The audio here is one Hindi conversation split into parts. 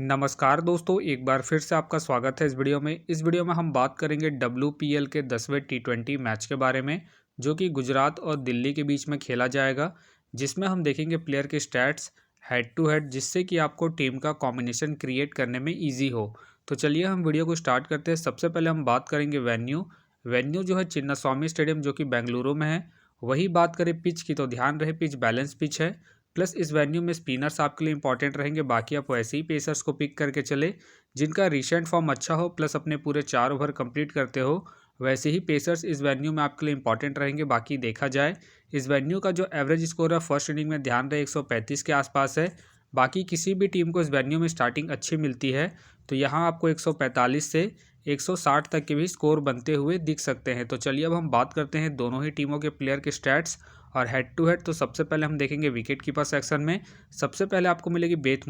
नमस्कार दोस्तों, एक बार फिर से आपका स्वागत है इस वीडियो में। इस वीडियो में हम बात करेंगे WPL के 10वें T20 मैच के बारे में, जो कि गुजरात और दिल्ली के बीच में खेला जाएगा, जिसमें हम देखेंगे प्लेयर के स्टैट्स हेड टू हेड, जिससे कि आपको टीम का कॉम्बिनेशन क्रिएट करने में ईजी हो। तो चलिए हम वीडियो को स्टार्ट करते हैं। सबसे पहले हम बात करेंगे वेन्यू जो है चिन्नास्वामी स्टेडियम, जो कि बेंगलुरु में है। वही बात करें पिच की, तो ध्यान रहे पिच बैलेंस पिच है। प्लस इस वेन्यू में स्पिनर्स आपके लिए इंपॉर्टेंट रहेंगे, बाकी आप वैसे ही पेसर्स को पिक करके चले जिनका रिसेंट फॉर्म अच्छा हो, प्लस अपने पूरे 4 ओवर कंप्लीट करते हो। वैसे ही पेसर्स इस वेन्यू में आपके लिए इंपॉर्टेंट रहेंगे। बाकी देखा जाए इस वेन्यू का जो एवरेज स्कोर है फर्स्ट इनिंग में, ध्यान रहे 135 के आसपास है। बाकी किसी भी टीम को इस वेन्यू में स्टार्टिंग अच्छी मिलती है, तो यहाँ आपको 145 से 160 तक के भी स्कोर बनते हुए दिख सकते हैं। तो चलिए अब हम बात करते हैं दोनों ही टीमों के प्लेयर के स्टैट्स और हेड टू हेड। तो सबसे पहले हम देखेंगे विकेट कीपर सेक्शन में। सबसे पहले आपको मिलेगी बेथ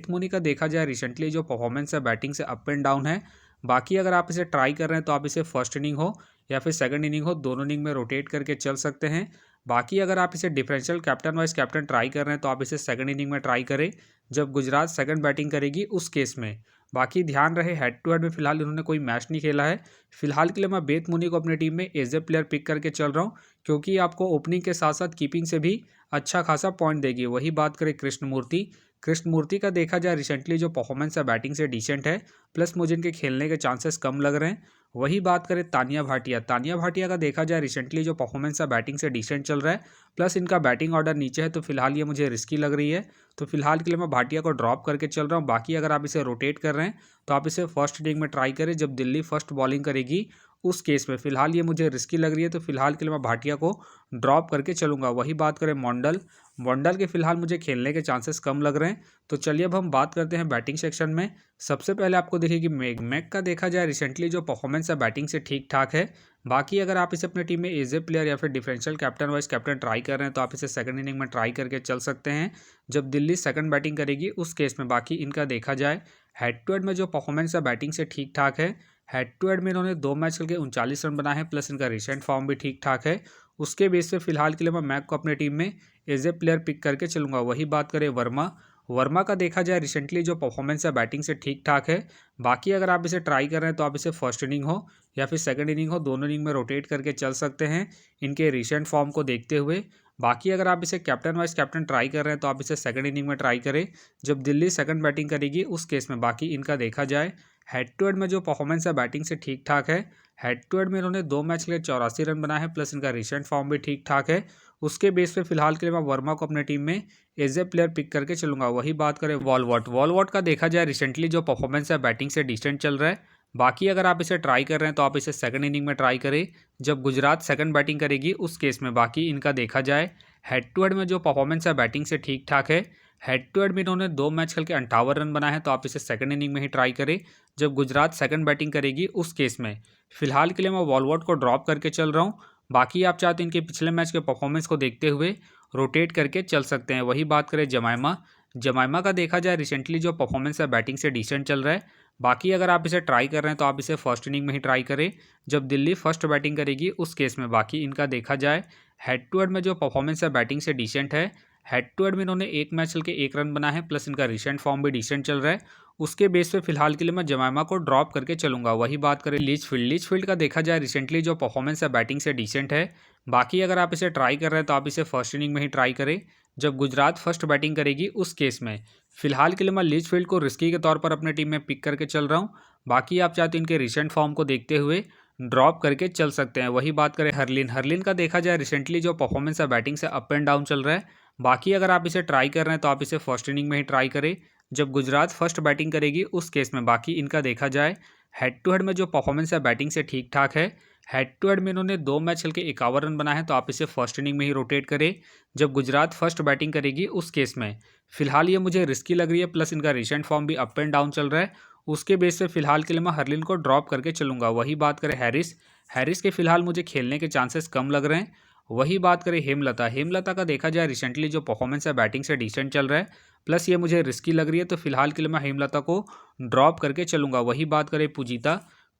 मुनी का देखा जाए रिसेंटली जो परफॉर्मेंस है बैटिंग से अप एंड डाउन है। बाकी अगर आप इसे ट्राई कर रहे हैं तो आप इसे फर्स्ट इनिंग हो या फिर सेकंड इनिंग हो, दोनों इनिंग में रोटेट करके चल सकते हैं। बाकी अगर आप इसे differential captain vice captain try कर रहे हैं तो आप इसे सेकंड इनिंग में ट्राई करें, जब गुजरात सेकंड बैटिंग करेगी उस केस में। बाकी ध्यान रहे हेड टू हेड में फिलहाल इन्होंने कोई मैच नहीं खेला है। फिलहाल के लिए मैं बेथ मुनी को अपनी टीम में एज ए प्लेयर पिक करके चल रहा हूँ, क्योंकि आपको ओपनिंग के साथ साथ कीपिंग से भी अच्छा खासा पॉइंट देगी। वही बात करें कृष्णमूर्ति का देखा जाए रिसेंटली जो परफॉर्मेंस है बैटिंग से डिसेंट है, प्लस मुझे इनके खेलने के चांसेस कम लग रहे हैं। वही बात करें तानिया भाटिया का देखा जाए रिसेंटली जो परफॉर्मेंस है बैटिंग से डिसेंट चल रहा है, प्लस इनका बैटिंग ऑर्डर नीचे है, तो फिलहाल ये मुझे रिस्की लग रही है। तो फिलहाल के लिए मैं भाटिया को ड्रॉप करके चल रहा हूँ। बाकी अगर आप इसे रोटेट कर रहे हैं तो आप इसे फर्स्ट इनिंग में ट्राई करें, जब दिल्ली फर्स्ट बॉलिंग करेगी उस केस में। फिलहाल ये मुझे रिस्की लग रही है, तो फिलहाल के लिए मैं भाटिया को ड्रॉप करके चलूंगा। वही बात करें मॉन्डल के फिलहाल मुझे खेलने के चांसेस कम लग रहे हैं। तो चलिए अब हम बात करते हैं बैटिंग सेक्शन में। सबसे पहले आपको देखिए मैक का देखा जाए रिसेंटली जो परफॉर्मेंस है बैटिंग से ठीक ठाक है। बाकी अगर आप इसे अपनी टीम में एज ए प्लेयर या फिर differential captain vice captain try कर रहे हैं तो आप इसे सेकंड इनिंग में ट्राई करके चल सकते हैं, जब दिल्ली सेकंड बैटिंग करेगी उस केस में। बाकी इनका देखा जाए हेड टू हेड में जो परफॉर्मेंस है बैटिंग से ठीक ठाक है। हेड टू हेड में इन्होंने 2 मैच खेल के 39 रन बनाए हैं, प्लस इनका रिसेंट फॉर्म भी ठीक ठाक है। उसके बेस पे फिलहाल के लिए मैं मैक को अपनी टीम में एज ए प्लेयर पिक करके चलूंगा। वही बात करें वर्मा का देखा जाए रिसेंटली जो परफॉर्मेंस है बैटिंग से ठीक ठाक है। बाकी अगर आप इसे ट्राई कर रहे हैं तो आप इसे फर्स्ट इनिंग हो या फिर सेकंड इनिंग हो, दोनों इनिंग में रोटेट करके चल सकते हैं इनके रिसेंट फॉर्म को देखते हुए। बाकी अगर आप इसे कैप्टन वाइस कैप्टन ट्राई कर रहे हैं तो आप इसे सेकंड इनिंग में ट्राई करें, जब दिल्ली सेकंड बैटिंग करेगी उस केस में। बाकी इनका देखा जाए हेड टू हेड में जो परफॉर्मेंस है बैटिंग से ठीक ठाक है। हेड टू हेड में इन्होंने 2 मैच के लिए 84 रन बनाए हैं, प्लस इनका रिसेंट फॉर्म भी ठीक ठाक है। उसके बेस पे फिलहाल के लिए मैं वर्मा को अपने टीम में एज ए प्लेयर पिक करके चलूंगा। वही बात करें वॉलवॉट का देखा जाए रिसेंटली जो परफॉर्मेंस है बैटिंग से डिसेंट चल रहा है। बाकी अगर आप इसे ट्राई कर रहे हैं तो आप इसे सेकंड इनिंग में ट्राई करें, जब गुजरात सेकंड बैटिंग करेगी उस केस में। बाकी इनका देखा जाए हेड टू हेड में जो परफॉर्मेंस है बैटिंग से ठीक ठाक है। हेड टू हेड में इन्होंने 2 मैच खेल के 58 रन बनाए हैं, तो आप इसे सेकंड इनिंग में ही ट्राई करें, जब गुजरात सेकंड बैटिंग करेगी उस केस में। फिलहाल के लिए मैं वॉलवॉट को ड्रॉप करके चल रहा हूँ। बाकी आप चाहते हैं इनके पिछले मैच के परफॉर्मेंस को देखते हुए रोटेट करके चल सकते हैं। वही बात करें जमाइमा का देखा जाए रिसेंटली जो परफॉर्मेंस है बैटिंग से डिसेंट चल रहा है। बाकी अगर आप इसे ट्राई कर रहे हैं तो आप इसे फर्स्ट इनिंग में ही ट्राई करें, जब दिल्ली फर्स्ट बैटिंग करेगी उस केस में। बाकी इनका देखा जाए हेड टू हेड में जो परफॉर्मेंस है बैटिंग से डिसेंट है। हेड टू हेड में इन्होंने 1 मैच चल के 1 रन बनाए हैं, प्लस इनका रिसेंट फॉर्म भी डिसेंट चल रहा है। उसके बेस पे फिलहाल के लिए मैं जमाइमा को ड्रॉप करके चलूंगा। वही बात करें लीचफील्ड का देखा जाए रिसेंटली जो परफॉर्मेंस है बैटिंग से डिसेंट है। बाकी अगर आप इसे ट्राई कर रहे हैं तो आप इसे फर्स्ट इनिंग में ही ट्राई करें, जब गुजरात फर्स्ट बैटिंग करेगी उस केस में। फिलहाल के लिए मैं लीचफील्ड को रिस्की के तौर पर अपने टीम में पिक करके चल रहा हूँ। बाकी आप चाहते हैं इनके रिसेंट फॉर्म को देखते हुए ड्रॉप करके चल सकते हैं। वही बात करें हरलिन का देखा जाए रिसेंटली जो परफॉर्मेंस है बैटिंग से अप एंड डाउन चल रहा है। बाकी अगर आप इसे ट्राई कर रहे हैं तो आप इसे फर्स्ट इनिंग में ही ट्राई करें, जब गुजरात फर्स्ट बैटिंग करेगी उस केस में। बाकी इनका देखा जाए हेड टू हेड में जो परफॉर्मेंस है बैटिंग से ठीक ठाक है। हेड टू हेड में इन्होंने 2 मैच खेल के 51 रन बनाए हैं, तो आप इसे फर्स्ट इनिंग में ही रोटेट करें, जब गुजरात फर्स्ट बैटिंग करेगी उस केस में। फिलहाल ये मुझे रिस्की लग रही है, प्लस इनका रिसेंट फॉर्म भी अप एंड डाउन चल रहा है। उसके बेस पे फिलहाल के लिए मैं हरलिन को ड्रॉप करके चलूंगा। वही बात करें हैरिस के फिलहाल मुझे खेलने के चांसेस कम लग रहे हैं। वही बात करें हेमलता का देखा जाए रिसेंटली जो परफॉर्मेंस है बैटिंग से डिसेंट चल रहा है, प्लस ये मुझे रिस्की लग रही है, तो फिलहाल के लिए मैं हेमलता को ड्रॉप करके चलूंगा। वही बात करें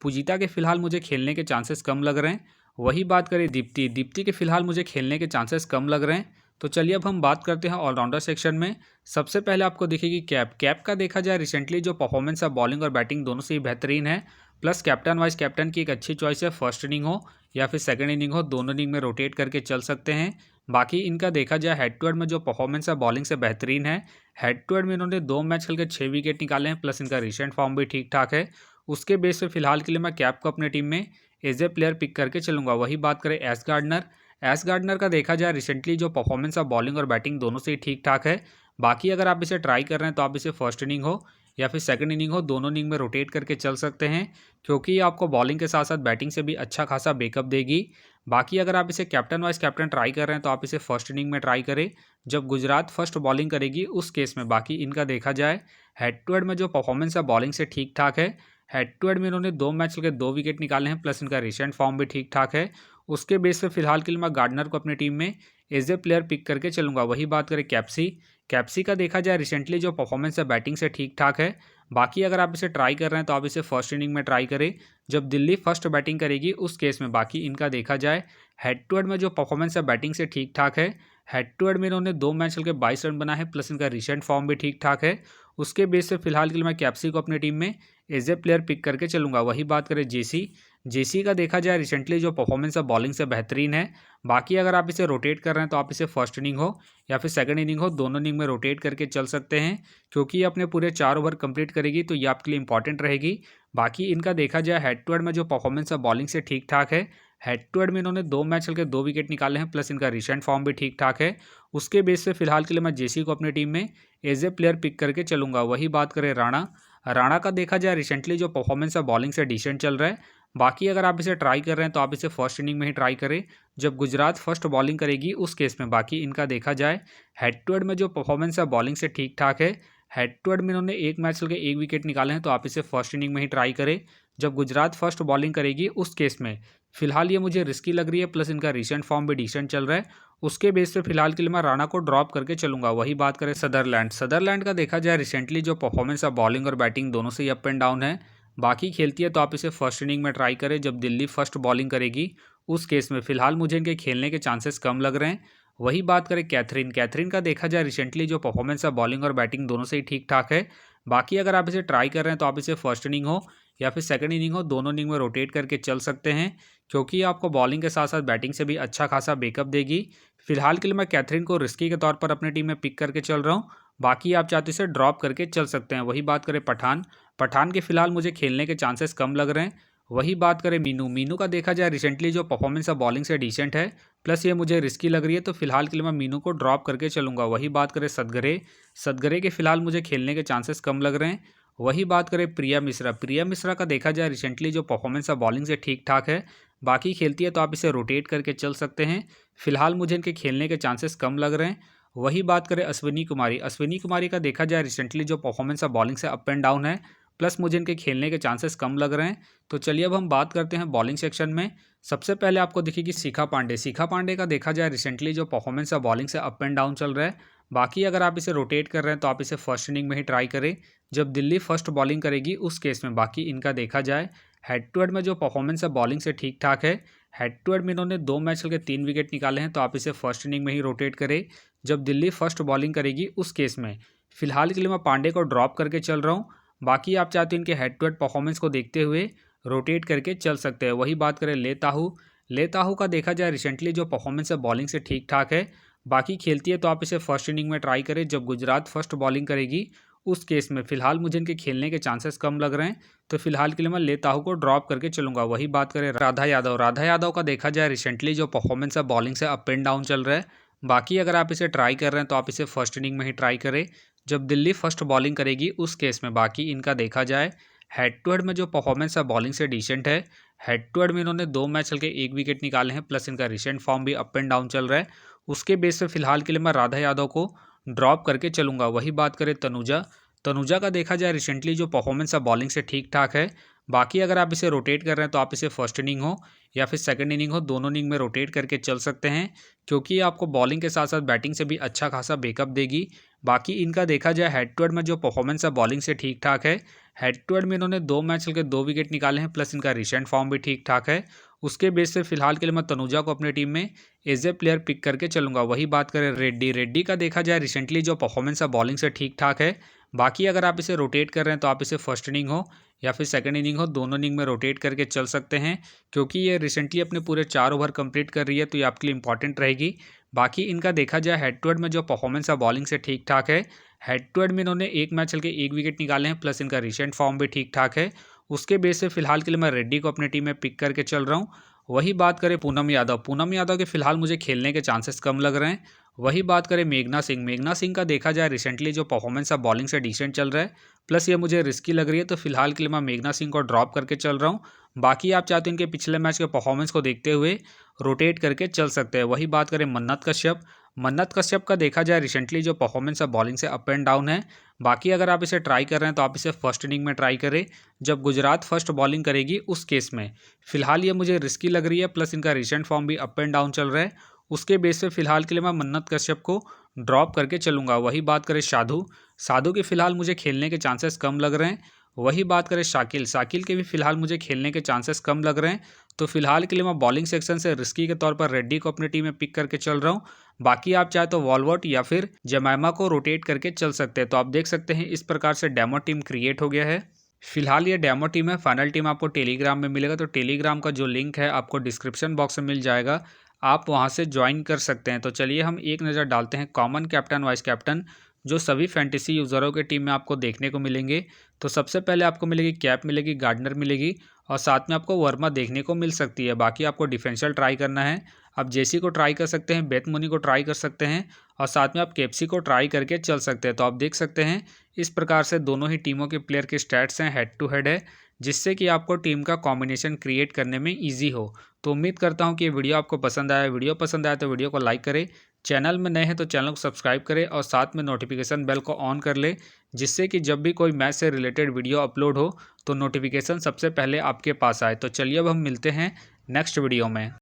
पूजिता के फिलहाल मुझे खेलने के चांसेस कम लग रहे हैं। वही बात करें दीप्ति के फिलहाल मुझे खेलने के चांसेस कम लग रहे हैं। तो चलिए अब हम बात करते हैं ऑलराउंडर सेक्शन में। सबसे पहले आपको दिखेगी कैप। कैप का देखा जाए रिसेंटली जो परफॉर्मेंस है बॉलिंग और बैटिंग दोनों से ही बेहतरीन है। प्लस कैप्टन वाइस कैप्टन की एक अच्छी चॉइस है, फर्स्ट इनिंग हो या फिर सेकंड इनिंग हो, दोनों इनिंग में रोटेट करके चल सकते हैं। बाकी इनका देखा जाए हेड टू हेड में जो परफॉर्मेंस है बॉलिंग से बेहतरीन है। हेड टू हेड में इन्होंने 2 मैच खेल के 6 विकेट निकाले हैं, प्लस इनका रिसेंट फॉर्म भी ठीक ठाक है। उसके बेस पे फिलहाल के लिए मैं कैप को अपनी टीम में एज ए प्लेयर पिक करके चलूंगा। वही बात करें एस गार्डनर। एस गार्डनर का देखा जाए रिसेंटली जो परफॉर्मेंस है बॉलिंग और बैटिंग दोनों से ही ठीक ठाक है। बाकी अगर आप इसे ट्राई कर रहे हैं तो आप इसे फर्स्ट इनिंग हो या फिर सेकंड इनिंग हो, दोनों इनिंग में रोटेट करके चल सकते हैं, क्योंकि ये आपको बॉलिंग के साथ साथ बैटिंग से भी अच्छा खासा बैकअप देगी। बाकी अगर आप इसे कैप्टन वाइस कैप्टन ट्राई कर रहे हैं तो आप इसे फर्स्ट इनिंग में ट्राई करें जब गुजरात फर्स्ट बॉलिंग करेगी उस केस में। बाकी इनका देखा जाए हेड टू हेड में जो परफॉर्मेंस है बॉलिंग से ठीक ठाक है। हेड टू हेड में इन्होंने 2 मैच के 2 विकेट निकाले हैं, प्लस इनका रिसेंट फॉर्म भी ठीक ठाक है। उसके बेस पे फिलहाल के लिए मैं गार्डनर को अपनी टीम में एज ए प्लेयर पिक करके चलूंगा। वही बात करें कैप्सी। कैप्सी का देखा जाए रिसेंटली जो परफॉर्मेंस है बैटिंग से ठीक ठाक है। बाकी अगर आप इसे ट्राई कर रहे हैं तो आप इसे फर्स्ट इनिंग में ट्राई करें जब दिल्ली फर्स्ट बैटिंग करेगी उस केस में। बाकी इनका देखा जाए हेड टू हेड में जो परफॉर्मेंस है बैटिंग से ठीक ठाक है। हेड टू हेड में इन्होंने 2 मैच खेल के 22 रन बना है, प्लस इनका रिसेंट फॉर्म भी ठीक ठाक है। उसके बेस पे फिलहाल के लिए मैं कैप्सी को अपनी टीम में एज ए प्लेयर पिक करके चलूंगा। वही बात करें जेसी। जेसी का देखा जाए रिसेंटली जो परफॉर्मेंस है बॉलिंग से बेहतरीन है। बाकी अगर आप इसे रोटेट कर रहे हैं तो आप इसे फर्स्ट इनिंग हो या फिर सेकंड इनिंग हो, दोनों इनिंग में रोटेट करके चल सकते हैं, क्योंकि ये अपने पूरे 4 ओवर कंप्लीट करेगी तो ये आपके लिए इंपॉर्टेंट रहेगी। बाकी इनका देखा जाए हेड टू हेड में जो परफॉर्मेंस है बॉलिंग से ठीक ठाक है। हेड टू हेड में इन्होंने 2 मैच खेल के 2 विकेट निकाले हैं, प्लस इनका रिसेंट फॉर्म भी ठीक ठाक है। उसके बेस पे फिलहाल के लिए मैं जेसी को अपनी टीम में एज ए प्लेयर पिक करके चलूंगा। वही बात करें राणा। राणा का देखा जाए रिसेंटली जो परफॉर्मेंस है बॉलिंग से डिसेंट चल रहा है। बाकी अगर आप इसे ट्राई कर रहे हैं तो आप इसे फर्स्ट इनिंग में ही ट्राई करें जब गुजरात फर्स्ट बॉलिंग करेगी उस केस में। बाकी इनका देखा जाए हेड टू हेड में जो परफॉर्मेंस है बॉलिंग से ठीक ठाक है। हेड टू हेड में इन्होंने 1 मैच खेल के 1 विकेट निकाले हैं, तो आप इसे फर्स्ट इनिंग में ही ट्राई करें जब गुजरात फर्स्ट बॉलिंग करेगी उस केस में। फिलहाल ये मुझे रिस्की लग रही है, प्लस इनका रिसेंट फॉर्म भी डिसेंट चल रहा है। उसके बेस पे फिलहाल के लिए मैं राणा को ड्रॉप करके चलूंगा। वही बात करें सदरलैंड। सदरलैंड का देखा जाए रिसेंटली जो परफॉर्मेंस है बॉलिंग और बैटिंग दोनों से ही अप एंड डाउन है। बाकी खेलती है तो आप इसे फर्स्ट इनिंग में ट्राई करें जब दिल्ली फर्स्ट बॉलिंग करेगी उस केस में। फिलहाल मुझे इनके खेलने के चांसेस कम लग रहे हैं। वही बात करें कैथरीन। कैथरीन का देखा जाए रिसेंटली जो परफॉर्मेंस है बॉलिंग और बैटिंग दोनों से ही ठीक ठाक है। बाकी अगर आप इसे ट्राई कर रहे हैं तो आप इसे फर्स्ट इनिंग हो या फिर सेकंड इनिंग हो, दोनों इनिंग में रोटेट करके चल सकते हैं, क्योंकि आपको बॉलिंग के साथ साथ बैटिंग से भी अच्छा खासा बैकअप देगी। फिलहाल के लिए मैं कैथरीन को रिस्की के तौर पर अपनी टीम में पिक करके चल रहा हूँ। बाकी आप चाहते इसे ड्रॉप करके चल सकते हैं। वही बात करें पठान। पठान के फिलहाल मुझे खेलने के चांसेस कम लग रहे हैं। वही बात करें मीनू। मीनू का देखा जाए रिसेंटली जो परफॉर्मेंस है बॉलिंग से डिसेंट है, प्लस ये मुझे रिस्की लग रही है, तो फिलहाल के लिए मैं मीनू को ड्रॉप करके चलूंगा। वही बात करें सदगरे। सदगरे के फिलहाल मुझे खेलने के चांसेस कम लग रहे हैं। वही बात करें प्रिया मिश्रा। प्रिया मिश्रा का देखा जाए रिसेंटली जो परफॉर्मेंस है बॉलिंग से ठीक ठाक है। बाकी खेलती है तो आप इसे रोटेट करके चल सकते हैं। फिलहाल मुझे इनके खेलने के चांसेस कम लग रहे हैं। वही बात करें अश्विनी कुमारी। अश्विनी कुमारी का देखा जाए रिसेंटली जो परफॉर्मेंस है बॉलिंग से अप एंड डाउन है, प्लस मुझे इनके खेलने के चांसेस कम लग रहे हैं। तो चलिए अब हम बात करते हैं बॉलिंग सेक्शन में। सबसे पहले आपको दिखेगी शिखा पांडे। शिखा पांडे का देखा जाए रिसेंटली जो परफॉर्मेंस है बॉलिंग से अप एंड डाउन चल रहा है। बाकी अगर आप इसे रोटेट कर रहे हैं तो आप इसे फर्स्ट इनिंग में ही ट्राई करें जब दिल्ली फर्स्ट बॉलिंग करेगी उस केस में। बाकी इनका देखा जाए हेड टू हेड में जो परफॉर्मेंस है बॉलिंग से ठीक ठाक है। हेड टू हेड में इन्होंने 2 मैच खेल के 3 विकेट निकाले हैं, तो आप इसे फर्स्ट इनिंग में ही रोटेट करें जब दिल्ली फर्स्ट बॉलिंग करेगी उस केस में। फिलहाल के लिए मैं पांडे को ड्रॉप करके चल रहा हूँ। बाकी आप चाहते हैं इनके हेड टू हेड परफॉर्मेंस को देखते हुए रोटेट करके चल सकते हैं। वही बात करें लेताहू। लेताहू का देखा जाए रिसेंटली जो परफॉर्मेंस है बॉलिंग से ठीक ठाक है। बाकी खेलती है तो आप इसे फर्स्ट इनिंग में ट्राई करें जब गुजरात फर्स्ट बॉलिंग करेगी उस केस में। फिलहाल मुझे इनके खेलने के चांसेस कम लग रहे हैं, तो फिलहाल के लिए मैं लेताहू को ड्रॉप करके चलूंगा। वही बात करें राधा यादव। राधा यादव का देखा जाए रिसेंटली जो परफॉर्मेंस है बॉलिंग से अप एंड डाउन चल रहा है। बाकी अगर आप इसे ट्राई कर रहे हैं तो आप इसे फर्स्ट इनिंग में ही ट्राई करें जब दिल्ली फर्स्ट बॉलिंग करेगी उस केस में। बाकी इनका देखा जाए हेड टू हेड में जो परफॉर्मेंस है बॉलिंग से डिसेंट है। हेड टू हेड में इन्होंने 2 मैच चल के 1 विकेट निकाले हैं, प्लस इनका रिसेंट फॉर्म भी अप एंड डाउन चल रहा है। उसके बेस पे फिलहाल के लिए मैं राधा यादव को ड्रॉप करके चलूंगा। वही बात करें तनुजा। तनुजा का देखा जाए रिसेंटली जो परफॉर्मेंस है बॉलिंग से ठीक ठाक है। बाकी अगर आप इसे रोटेट कर रहे हैं तो आप इसे फर्स्ट इनिंग हो या फिर सेकंड इनिंग हो, दोनों इनिंग में रोटेट करके चल सकते हैं, क्योंकि आपको बॉलिंग के साथ साथ बैटिंग से भी अच्छा खासा बैकअप देगी। बाकी इनका देखा जाए हेड टू हेड में जो परफॉर्मेंस है बॉलिंग से ठीक ठाक है। हेड टू हेड में इन्होंने 2 मैच खेल के 2 विकेट निकाले हैं, प्लस इनका रिसेंट फॉर्म भी ठीक ठाक है। उसके बेस पे फिलहाल के लिए मैं तनुजा को अपनी टीम में एज ए प्लेयर पिक करके चलूंगा। वही बात करें रेड्डी का देखा जाए रिसेंटली जो परफॉर्मेंस है बॉलिंग से ठीक ठाक है। बाकी अगर आप इसे रोटेट कर रहे हैं तो आप इसे फर्स्ट इनिंग हो या फिर सेकंड इनिंग हो, दोनों इनिंग में रोटेट करके चल सकते हैं, क्योंकि ये रिसेंटली अपने पूरे 4 ओवर कंप्लीट कर रही है, तो ये आपके लिए इंपॉर्टेंट रहेगी। बाकी इनका देखा जाए हेड टू हेड में जो परफॉर्मेंस है बॉलिंग से ठीक ठाक है। हेड टू हेड में इन्होंने एक मैच चल के 1 विकेट निकाले हैं, प्लस इनका रिसेंट फॉर्म भी ठीक ठाक है। उसके बेस से फिलहाल के लिए मैं रेड्डी को अपनी टीम में पिक करके चल रहा हूँ। वही बात करें पूनम यादव के फिलहाल मुझे खेलने के चांसेस कम लग रहे हैं। वही बात करें मेघना सिंह का देखा जाए रिसेंटली जो परफॉर्मेंस है बॉलिंग से डिसेंट चल रहा है, प्लस ये मुझे रिस्की लग रही है, तो फिलहाल के लिए मैं मेघना सिंह को ड्रॉप करके चल रहा हूँ। बाकी आप चाहते हैं इनके पिछले मैच के परफॉर्मेंस को देखते हुए रोटेट करके चल सकते हैं। वही बात करें मन्नत कश्यप का देखा जाए रिसेंटली जो परफॉर्मेंस है बॉलिंग से अप एंड डाउन है। बाकी अगर आप इसे ट्राई कर रहे हैं तो आप इसे फर्स्ट इनिंग में ट्राई करें, जब गुजरात फर्स्ट बॉलिंग करेगी उस केस में। फिलहाल ये मुझे रिस्की लग रही है, प्लस इनका रिसेंट फॉर्म भी अप एंड डाउन चल रहा है। उसके बेस पे फिलहाल के लिए मैं मन्नत कश्यप को ड्रॉप करके चलूंगा। वही बात करें साधु के फिलहाल मुझे खेलने के चांसेस कम लग रहे हैं। वही बात करें शाकिल के भी फिलहाल मुझे खेलने के चांसेस कम लग रहे हैं, तो फिलहाल के लिए मैं बॉलिंग सेक्शन से रिस्की के तौर पर रेड्डी को अपनी टीम में पिक करके चल रहा हूँ। बाकी आप चाहे तो वॉलवर्ट या फिर जमाइमा को रोटेट करके चल सकते हैं। तो आप देख सकते हैं इस प्रकार से डेमो टीम क्रिएट हो गया है। फिलहाल ये डेमो टीम है, फाइनल टीम आपको टेलीग्राम में मिलेगा, तो टेलीग्राम का जो लिंक है आपको डिस्क्रिप्शन बॉक्स में मिल जाएगा, आप वहां से ज्वाइन कर सकते हैं। तो चलिए हम एक नज़र डालते हैं कॉमन कैप्टन वाइस कैप्टन जो सभी फैंटेसी यूज़रों के टीम में आपको देखने को मिलेंगे। तो सबसे पहले आपको मिलेगी कैप मिलेगी, गार्डनर मिलेगी और साथ में आपको वर्मा देखने को मिल सकती है। बाकी आपको डिफेंशियल ट्राई करना है, आप जेसी को ट्राई कर सकते हैं, बेथ मुनी को ट्राई कर सकते हैं और साथ में आप केपसी को ट्राई करके चल सकते हैं। तो आप देख सकते हैं इस प्रकार से दोनों ही टीमों के प्लेयर के स्टैट्स हैं, हेड टू हेड है, जिससे कि आपको टीम का कॉम्बिनेशन क्रिएट करने में ईजी हो। तो उम्मीद करता हूँ कि ये वीडियो आपको पसंद आया। वीडियो पसंद आया तो वीडियो को लाइक करें, चैनल में नए हैं तो चैनल को सब्सक्राइब करें और साथ में नोटिफिकेशन बेल को ऑन कर ले, जिससे कि जब भी कोई मैच से रिलेटेड वीडियो अपलोड हो तो नोटिफिकेशन सबसे पहले आपके पास आए। तो चलिए अब हम मिलते हैं नेक्स्ट वीडियो में।